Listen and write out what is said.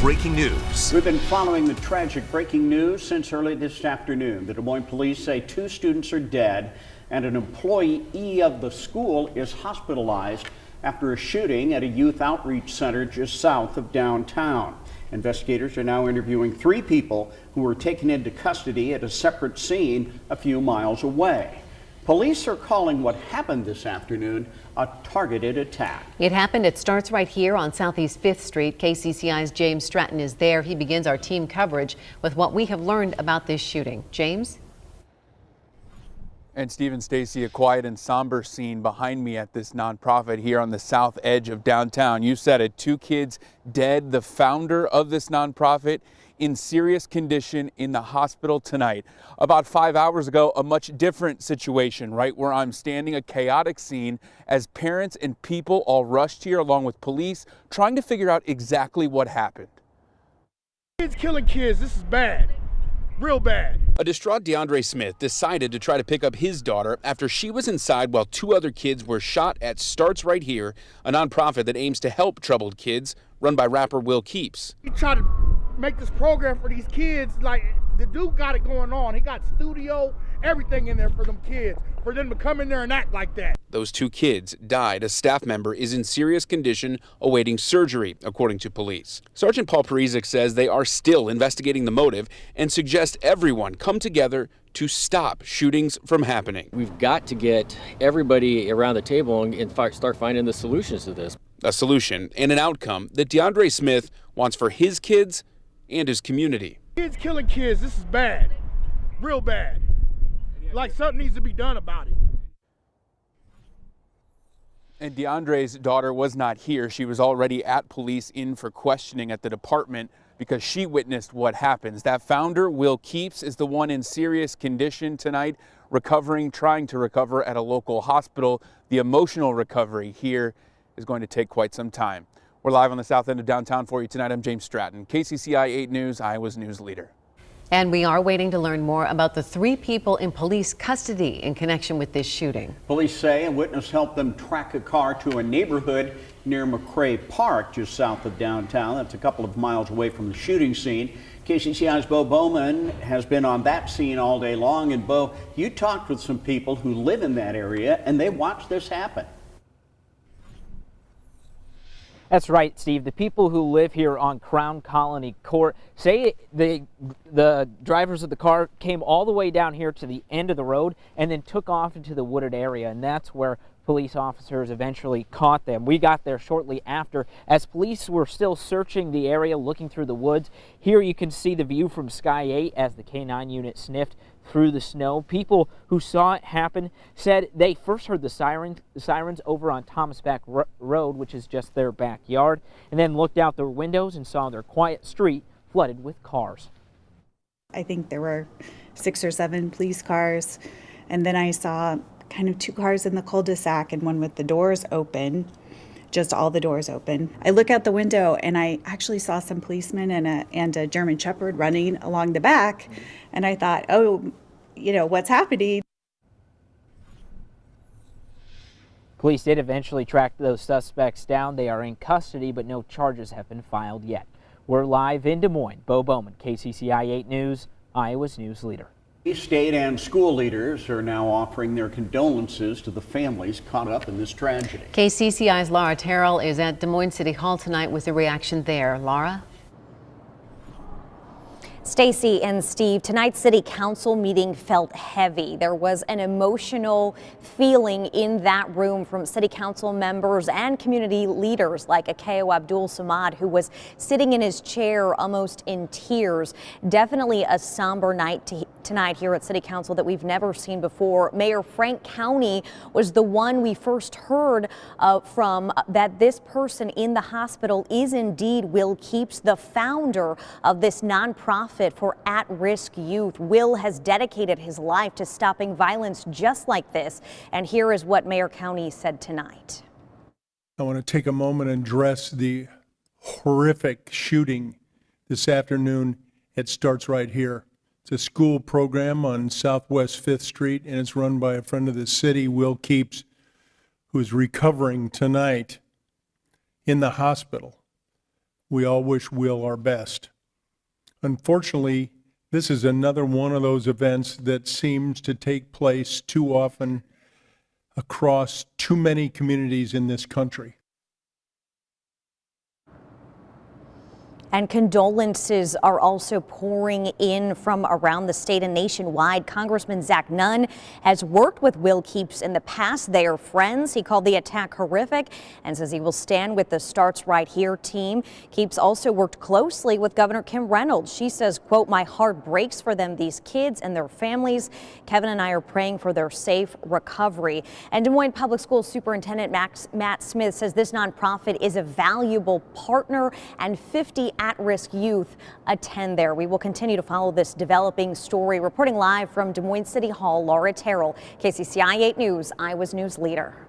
breaking news. We've been following the tragic breaking news since early this afternoon. The Des Moines police say 2 students are dead and an employee of the school is hospitalized after a shooting at a youth outreach center just south of downtown. Investigators are now interviewing 3 people who were taken into custody at a separate scene a few miles away. Police are calling what happened this afternoon a targeted attack. It happened. It starts right here on Southeast 5th Street. KCCI's James Stratton is there. He begins our team coverage with what we have learned about this shooting. James? And Steve and Stacy, a quiet and somber scene behind me at this nonprofit here on the south edge of downtown. You said it, 2 kids dead. The founder of this nonprofit in serious condition in the hospital tonight. About 5 hours ago, a much different situation, right where I'm standing, a chaotic scene as parents and people all rushed here along with police trying to figure out exactly what happened. Kids killing kids, this is bad. Real bad. A distraught DeAndre Smith decided to try to pick up his daughter after she was inside while 2 other kids were shot at Starts Right Here, a nonprofit that aims to help troubled kids, run by rapper Will Keeps. He tried to make this program for these kids, like the dude got it going on. He got studio, everything in there for them kids, for them to come in there and act like that. Those 2 kids died. A staff member is in serious condition awaiting surgery, according to police. Sergeant Paul Parizek says they are still investigating the motive and suggest everyone come together to stop shootings from happening. We've got to get everybody around the table and start finding the solutions to this. A solution and an outcome that DeAndre Smith wants for his kids and his community. Kids killing kids, this is bad. Real bad. Like something needs to be done about it. And DeAndre's daughter was not here. She was already at police in for questioning at the department because she witnessed what happens. That founder, Will Keeps, is the one in serious condition tonight, trying to recover at a local hospital. The emotional recovery here is going to take quite some time. We're live on the south end of downtown for you tonight. I'm James Stratton, KCCI 8 News, Iowa's news leader. And we are waiting to learn more about the 3 people in police custody in connection with this shooting. Police say a witness helped them track a car to a neighborhood near McCray Park, just south of downtown. That's a couple of miles away from the shooting scene. KCCI's Bo Bowman has been on that scene all day long. And Bo, you talked with some people who live in that area and they watched this happen. That's right, Steve. The people who live here on Crown Colony Court say the drivers of the car came all the way down here to the end of the road and then took off into the wooded area, and that's where police officers eventually caught them. We got there shortly after as police were still searching the area, looking through the woods. Here you can see the view from Sky 8 as the K-9 unit sniffed through the snow. People who saw it happen said they first heard the sirens over on Thomas Beck Road, which is just their backyard, and then looked out their windows and saw their quiet street flooded with cars. I think there were 6 or 7 police cars, and then I saw kind of 2 cars in the cul-de-sac and one with the doors open, just all the doors open. I look out the window and I actually saw some policemen and a German Shepherd running along the back, and I thought, oh, you know, what's happening? Police did eventually track those suspects down. They are in custody, but no charges have been filed yet. We're live in Des Moines. Bo Bowman, KCCI 8 News, Iowa's news leader. State and school leaders are now offering their condolences to the families caught up in this tragedy. KCCI's Laura Terrell is at Des Moines City Hall tonight with the reaction there. Laura? Stacy and Steve, tonight's City Council meeting felt heavy. There was an emotional feeling in that room from City Council members and community leaders like Akeo Abdul Samad, who was sitting in his chair almost in tears. Definitely a somber night tonight here at City Council that we've never seen before. Mayor Frank County was the one we first heard from, that this person in the hospital is indeed Will Keeps, the founder of this nonprofit for at-risk youth. Will has dedicated his life to stopping violence just like this. And here is what Mayor County said tonight. I want to take a moment and address the horrific shooting this afternoon. It starts right here. It's a school program on Southwest 5th Street, and it's run by a friend of the city, Will Keeps, who is recovering tonight in the hospital. we all wish Will our best. Unfortunately, this is another one of those events that seems to take place too often across too many communities in this country. And condolences are also pouring in from around the state and nationwide. Congressman Zach Nunn has worked with Will Keeps in the past. They are friends. He called the attack horrific and says he will stand with the Starts Right Here team. Keeps also worked closely with Governor Kim Reynolds. She says, quote, "My heart breaks for them, these kids and their families. Kevin and I are praying for their safe recovery." And Des Moines Public Schools Superintendent Matt Smith says this nonprofit is a valuable partner and 50 at-risk youth attend there. We will continue to follow this developing story. Reporting live from Des Moines City Hall, Laura Terrell, KCCI 8 News, Iowa's news leader.